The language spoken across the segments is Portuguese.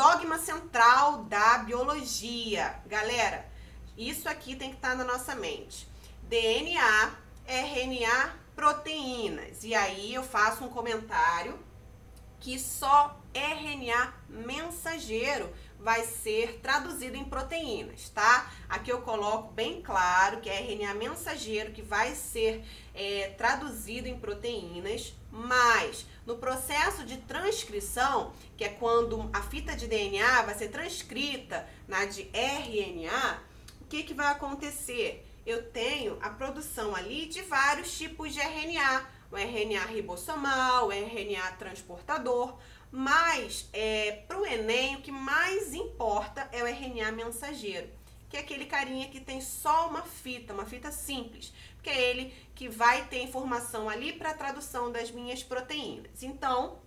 dogma central da biologia. Galera, isso aqui tem que estar na nossa mente. DNA, RNA, proteínas. E aí eu faço um comentário que só RNA mensageiro vai ser traduzido em proteínas, tá? Aqui eu coloco bem claro que é RNA mensageiro que vai ser traduzido em proteínas, mas no processo de transcrição, que é quando a fita de DNA vai ser transcrita na de RNA, o que vai acontecer? Eu tenho a produção ali de vários tipos de RNA, o RNA ribossomal, o RNA transportador, mas para o Enem o que mais importa é o RNA mensageiro, que é aquele carinha que tem só uma fita simples, porque é ele que vai ter informação ali para a tradução das minhas proteínas. Então,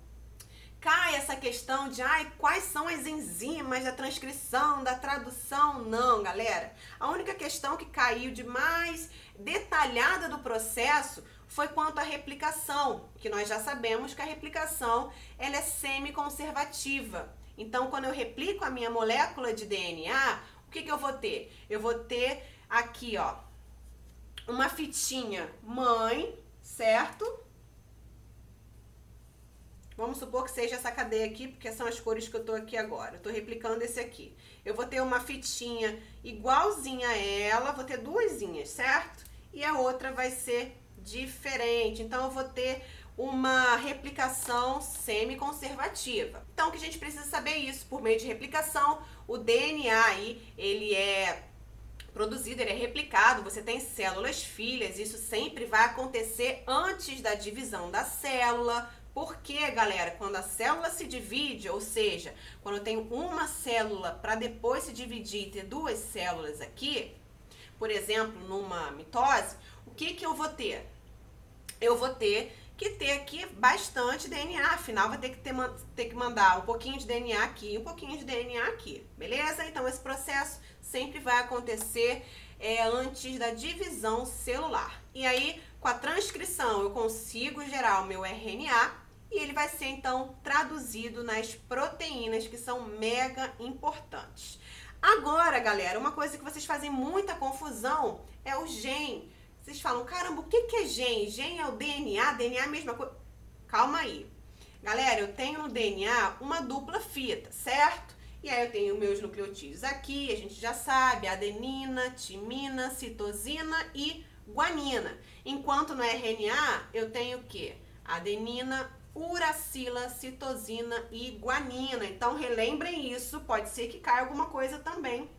cai essa questão de quais são as enzimas da transcrição, da tradução. Não, galera. A única questão que caiu de mais detalhada do processo foi quanto à replicação, que nós já sabemos que a replicação ela é semi-conservativa. Então, quando eu replico a minha molécula de DNA, o que eu vou ter? Eu vou ter aqui, ó, uma fitinha mãe, certo? Vamos supor que seja essa cadeia aqui, porque são as cores que eu tô aqui agora. Eu tô replicando esse aqui. Eu vou ter uma fitinha igualzinha a ela, vou ter duasinhas, certo? E a outra vai ser diferente. Então, eu vou ter uma replicação semi-conservativa. Então, o que a gente precisa saber é isso. Por meio de replicação, o DNA aí, ele é produzido, ele é replicado, você tem células filhas, isso sempre vai acontecer antes da divisão da célula. Porque, galera, quando a célula se divide, ou seja, quando eu tenho uma célula para depois se dividir e ter duas células aqui, por exemplo, numa mitose, o que eu vou ter? Eu vou ter que ter aqui bastante DNA, afinal vai ter que mandar um pouquinho de DNA aqui e um pouquinho de DNA aqui, beleza? Então esse processo sempre vai acontecer antes da divisão celular. E aí, com a transcrição, eu consigo gerar o meu RNA e ele vai ser então traduzido nas proteínas, que são mega importantes. Agora, galera, uma coisa que vocês fazem muita confusão é o gen. Vocês falam, caramba, o que é gen? Gen é o DNA, DNA é a mesma coisa. Calma aí. Galera, eu tenho no DNA uma dupla fita, certo? E aí eu tenho meus nucleotídeos aqui, a gente já sabe, adenina, timina, citosina e guanina. Enquanto no RNA eu tenho o quê? Adenina, uracila, citosina e guanina. Então relembrem isso, pode ser que caia alguma coisa também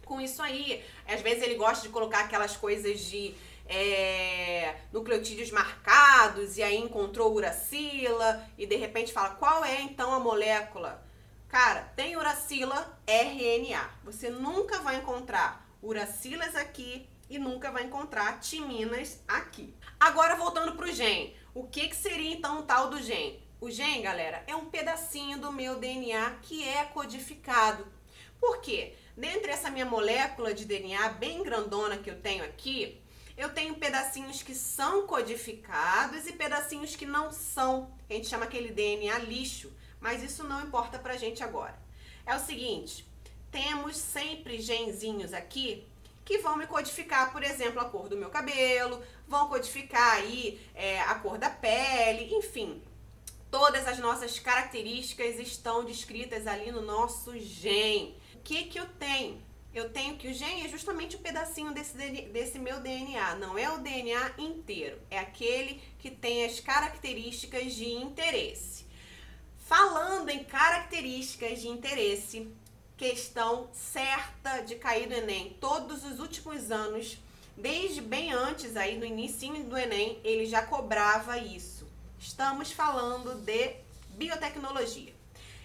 com isso aí. Às vezes ele gosta de colocar aquelas coisas de nucleotídeos marcados e aí encontrou uracila e de repente fala, qual é então a molécula? Cara, tem uracila, RNA. Você nunca vai encontrar uracilas aqui e nunca vai encontrar timinas aqui. Agora voltando pro gen. O que seria então o tal do gen? O gen, galera, é um pedacinho do meu DNA que é codificado. Por quê? Dentro dessa minha molécula de DNA bem grandona que eu tenho aqui, eu tenho pedacinhos que são codificados e pedacinhos que não são. A gente chama aquele DNA lixo, mas isso não importa pra gente agora. É o seguinte, temos sempre genzinhos aqui que vão me codificar, por exemplo, a cor do meu cabelo, vão codificar aí a cor da pele, enfim. Todas as nossas características estão descritas ali no nosso gen. O que eu tenho? Eu tenho que o gen é justamente um pedacinho desse meu DNA, não é o DNA inteiro, é aquele que tem as características de interesse. Falando em características de interesse, questão certa de cair no Enem, todos os últimos anos, desde bem antes aí, no inicinho do Enem, ele já cobrava isso. Estamos falando de biotecnologia.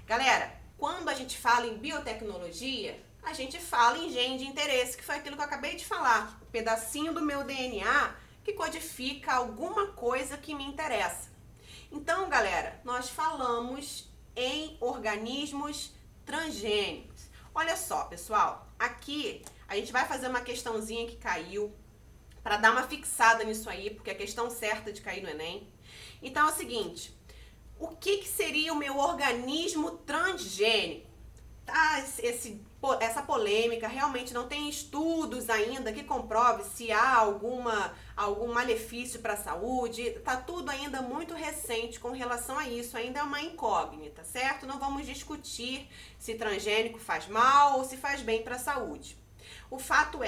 Galera, quando a gente fala em biotecnologia, a gente fala em gen de interesse, que foi aquilo que eu acabei de falar, o pedacinho do meu DNA que codifica alguma coisa que me interessa. Então, galera, nós falamos em organismos transgênicos. Olha só, pessoal, aqui a gente vai fazer uma questãozinha que caiu para dar uma fixada nisso aí, porque é a questão certa de cair no Enem. Então é o seguinte, o que seria o meu organismo transgênico? essa polêmica, realmente não tem estudos ainda que comprove se há algum malefício para a saúde. Tá tudo ainda muito recente com relação a isso, ainda é uma incógnita, certo? Não vamos discutir se transgênico faz mal ou se faz bem para a saúde. O fato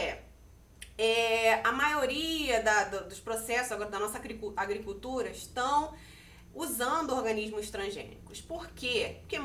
a maioria dos processos agora da nossa agricultura estão usando organismos transgênicos. Por quê? Porque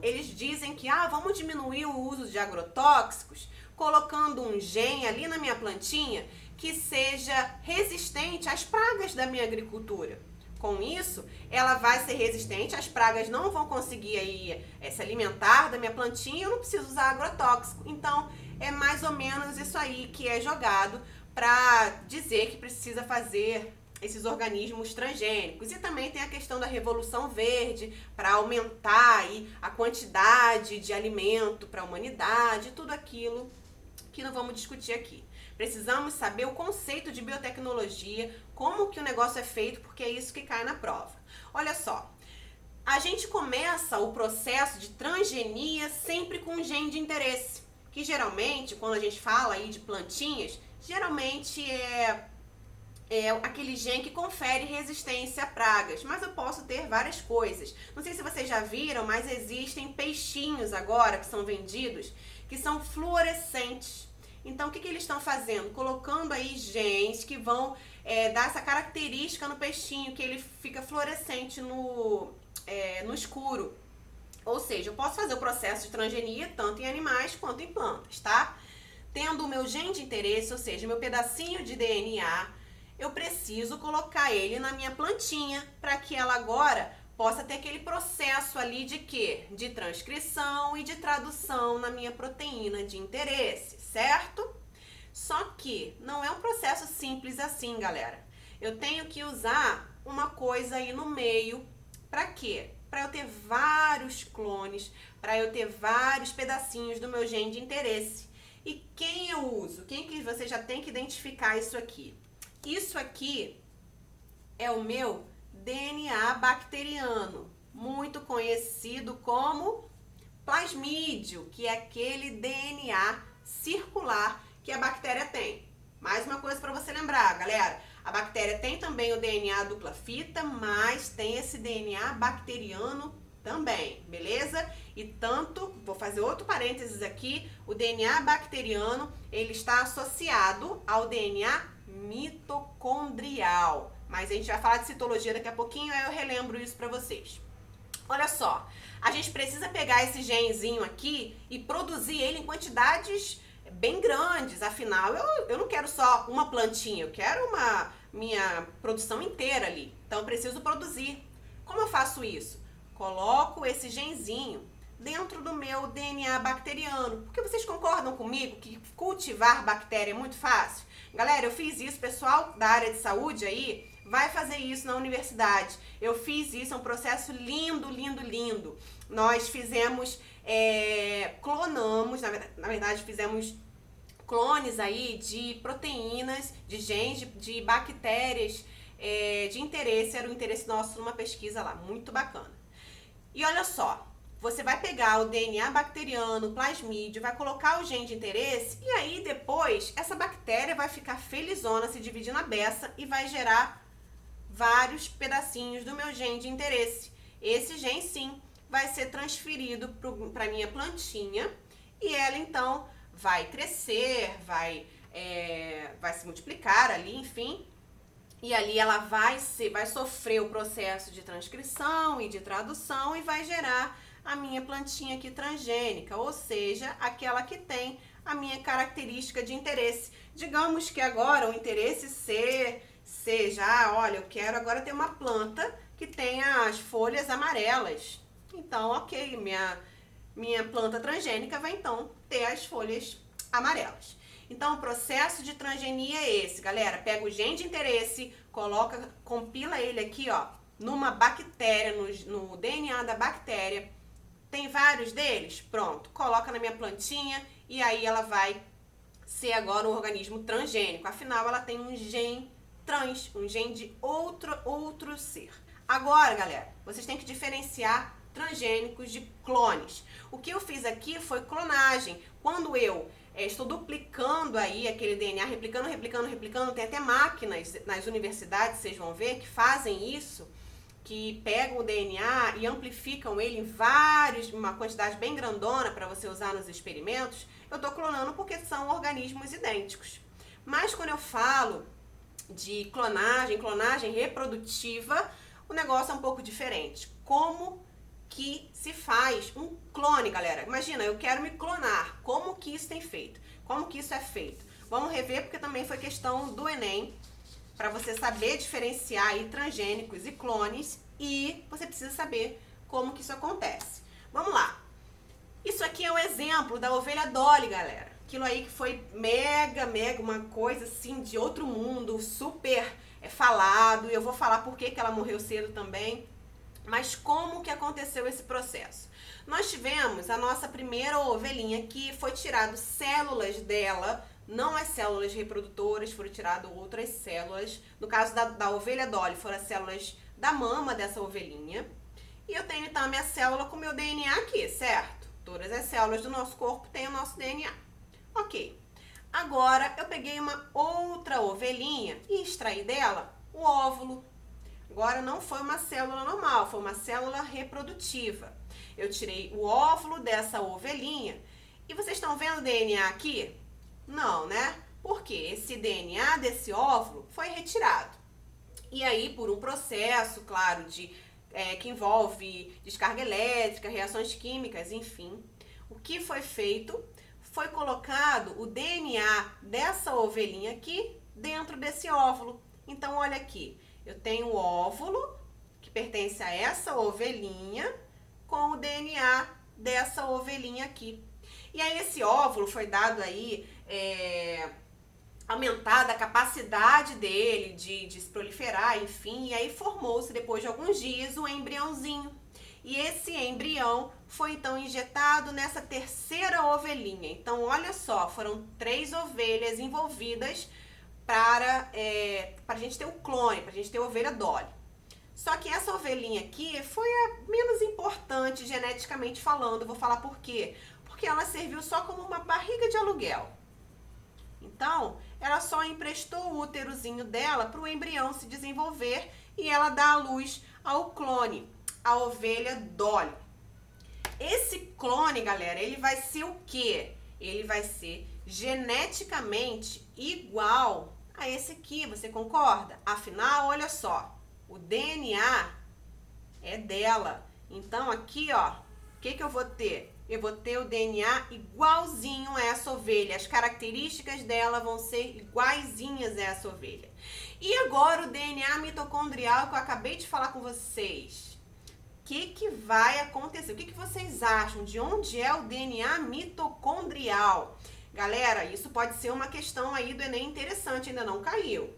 eles dizem que vamos diminuir o uso de agrotóxicos colocando um gene ali na minha plantinha que seja resistente às pragas da minha agricultura. Com isso, ela vai ser resistente, as pragas não vão conseguir aí, se alimentar da minha plantinha, eu não preciso usar agrotóxico. Então, é mais ou menos isso aí que é jogado para dizer que precisa fazer esses organismos transgênicos. E também tem a questão da Revolução Verde, para aumentar aí a quantidade de alimento para a humanidade, tudo aquilo que não vamos discutir aqui. Precisamos saber o conceito de biotecnologia, como que o negócio é feito, porque é isso que cai na prova. Olha só, a gente começa o processo de transgenia sempre com um gene de interesse, que geralmente, quando a gente fala aí de plantinhas, geralmente é aquele gene que confere resistência a pragas, mas eu posso ter várias coisas. Não sei se vocês já viram, mas existem peixinhos agora que são vendidos, que são fluorescentes. Então, o que eles estão fazendo? Colocando aí genes que vão dar essa característica no peixinho, que ele fica fluorescente no escuro. Ou seja, eu posso fazer o processo de transgenia tanto em animais quanto em plantas, tá? Tendo o meu gene de interesse, ou seja, meu pedacinho de DNA, eu preciso colocar ele na minha plantinha para que ela agora possa ter aquele processo ali de quê? De transcrição e de tradução na minha proteína de interesse, certo? Só que não é um processo simples assim, galera. Eu tenho que usar uma coisa aí no meio, para quê? Para eu ter vários clones, para eu ter vários pedacinhos do meu gene de interesse. E quem eu uso? Quem que você já tem que identificar isso aqui? Isso aqui é o meu DNA bacteriano, muito conhecido como plasmídio, que é aquele DNA circular que a bactéria tem. Mais uma coisa para você lembrar, galera. A bactéria tem também o DNA dupla fita, mas tem esse DNA bacteriano também, beleza? E tanto, vou fazer outro parênteses aqui, o DNA bacteriano, ele está associado ao DNA mitocondrial. Mas a gente vai falar de citologia daqui a pouquinho, aí eu relembro isso para vocês. Olha só, a gente precisa pegar esse genzinho aqui e produzir ele em quantidades bem grandes. Afinal, eu não quero só uma plantinha, eu quero minha produção inteira ali. Então, eu preciso produzir. Como eu faço isso? Coloco esse genzinho dentro do meu DNA bacteriano. Porque vocês concordam comigo que cultivar bactéria é muito fácil? Galera, eu fiz isso, pessoal da área de saúde aí, vai fazer isso na universidade. Eu fiz isso, é um processo lindo, lindo, lindo. Nós fizemos, clonamos, na verdade fizemos clones aí de proteínas, de genes, de bactérias de interesse, era o interesse nosso numa pesquisa lá, muito bacana. E olha só, você vai pegar o DNA bacteriano, o plasmídio, vai colocar o gene de interesse e aí depois essa bactéria vai ficar felizona, se dividir na beça e vai gerar vários pedacinhos do meu gene de interesse. Esse gene sim vai ser transferido para a minha plantinha e ela então vai crescer, vai se multiplicar ali, enfim. E ali ela vai sofrer o processo de transcrição e de tradução e vai gerar a minha plantinha aqui transgênica, ou seja, aquela que tem a minha característica de interesse. Digamos que agora o interesse seja, olha, eu quero agora ter uma planta que tenha as folhas amarelas. Então, ok, minha planta transgênica vai então ter as folhas amarelas. Então, o processo de transgenia é esse, galera. Pega o gene de interesse, compila ele aqui, ó, numa bactéria, no DNA da bactéria. Tem vários deles? Pronto, coloca na minha plantinha e aí ela vai ser agora um organismo transgênico. Afinal, ela tem um gene trans, um gene de outro ser. Agora, galera, vocês têm que diferenciar transgênicos de clones. O que eu fiz aqui foi clonagem. Quando eu estou duplicando aí aquele DNA, replicando, tem até máquinas nas universidades, vocês vão ver, que fazem isso, que pegam o DNA e amplificam ele em uma quantidade bem grandona para você usar nos experimentos. Eu estou clonando porque são organismos idênticos. Mas quando eu falo de clonagem reprodutiva, o negócio é um pouco diferente. Como que se faz um clone, galera? Imagina, eu quero me clonar. Como que isso tem feito? Como que isso é feito? Vamos rever, porque também foi questão do Enem, para você saber diferenciar aí transgênicos e clones, e você precisa saber como que isso acontece. Vamos lá. Isso aqui é um exemplo da ovelha Dolly, galera. Aquilo aí que foi mega, uma coisa assim de outro mundo, super falado. E eu vou falar por que ela morreu cedo também. Mas como que aconteceu esse processo? Nós tivemos a nossa primeira ovelhinha que foi tirado células dela, não as células reprodutoras, foram tiradas outras células. No caso da ovelha Dolly, foram as células da mama dessa ovelhinha. E eu tenho então a minha célula com o meu DNA aqui, certo? Todas as células do nosso corpo têm o nosso DNA. Ok. Agora eu peguei uma outra ovelhinha e extraí dela o óvulo. Agora não foi uma célula normal, foi uma célula reprodutiva. Eu tirei o óvulo dessa ovelhinha. E vocês estão vendo o DNA aqui? Não, né? Porque esse DNA desse óvulo foi retirado. E aí, por um processo, claro, que envolve descarga elétrica, reações químicas, enfim, o que foi feito? Foi colocado o DNA dessa ovelhinha aqui dentro desse óvulo. Então, olha aqui. Eu tenho o óvulo, que pertence a essa ovelhinha, com o DNA dessa ovelhinha aqui. E aí esse óvulo foi dado aí, aumentada a capacidade dele de se proliferar, enfim. E aí formou-se, depois de alguns dias, o embriãozinho. E esse embrião foi então injetado nessa terceira ovelhinha. Então, olha só, foram 3 ovelhas envolvidas para a gente ter o clone, para a gente ter a ovelha Dolly. Só que essa ovelhinha aqui foi a menos importante geneticamente falando. Vou falar por quê. Porque ela serviu só como uma barriga de aluguel. Então, ela só emprestou o úterozinho dela para o embrião se desenvolver e ela dá à luz ao clone, a ovelha Dolly. Esse clone, galera, ele vai ser o quê? Ele vai ser geneticamente igual a esse aqui, você concorda? Afinal, olha só, o DNA é dela. Então, aqui, ó, o que eu vou ter? Eu vou ter o DNA igualzinho a essa ovelha. As características dela vão ser iguaizinhas a essa ovelha. E agora o DNA mitocondrial que eu acabei de falar com vocês. O que vai acontecer? O que vocês acham? De onde é o DNA mitocondrial? Galera, isso pode ser uma questão aí do Enem interessante, ainda não caiu.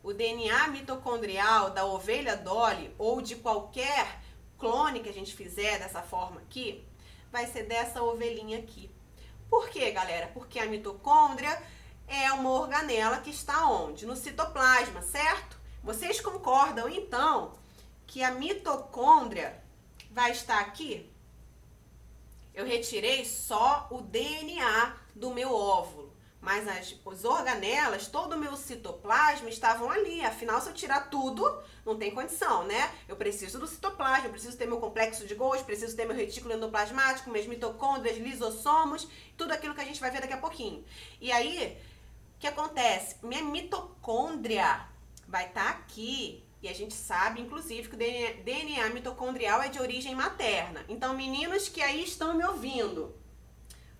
O DNA mitocondrial da ovelha Dolly ou de qualquer clone que a gente fizer dessa forma aqui, vai ser dessa ovelhinha aqui. Por quê, galera? Porque a mitocôndria é uma organela que está onde? No citoplasma, certo? Vocês concordam, então, que a mitocôndria vai estar aqui? Eu retirei só o DNA do meu óvulo, mas as organelas, todo o meu citoplasma estavam ali. Afinal, se eu tirar tudo, não tem condição, né? Eu preciso do citoplasma, eu preciso ter meu complexo de Golgi, preciso ter meu retículo endoplasmático, minhas mitocôndrias, lisossomos, tudo aquilo que a gente vai ver daqui a pouquinho. E aí, o que acontece? Minha mitocôndria vai estar aqui. E a gente sabe, inclusive, que o DNA mitocondrial é de origem materna. Então, meninos que aí estão me ouvindo,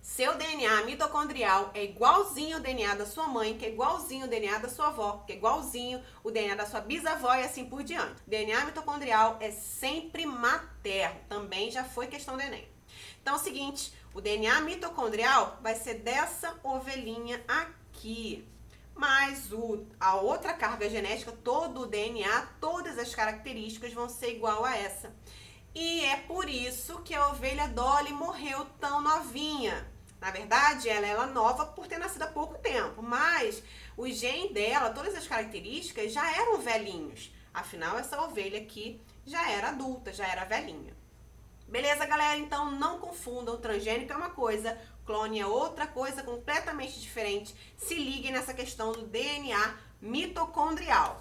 seu DNA mitocondrial é igualzinho o DNA da sua mãe, que é igualzinho o DNA da sua avó, que é igualzinho o DNA da sua bisavó e assim por diante. O DNA mitocondrial é sempre materno. Também já foi questão do Enem. Então, é o seguinte, o DNA mitocondrial vai ser dessa ovelhinha aqui. Mas a outra carga genética, todo o DNA, todas as características vão ser igual a essa. E é por isso que a ovelha Dolly morreu tão novinha. Na verdade, ela é nova por ter nascido há pouco tempo, mas o gene dela, todas as características já eram velhinhos. Afinal, essa ovelha aqui já era adulta, já era velhinha. Beleza, galera? Então não confundam, transgênico é uma coisa, clone é outra coisa completamente diferente. Se liguem nessa questão do DNA mitocondrial.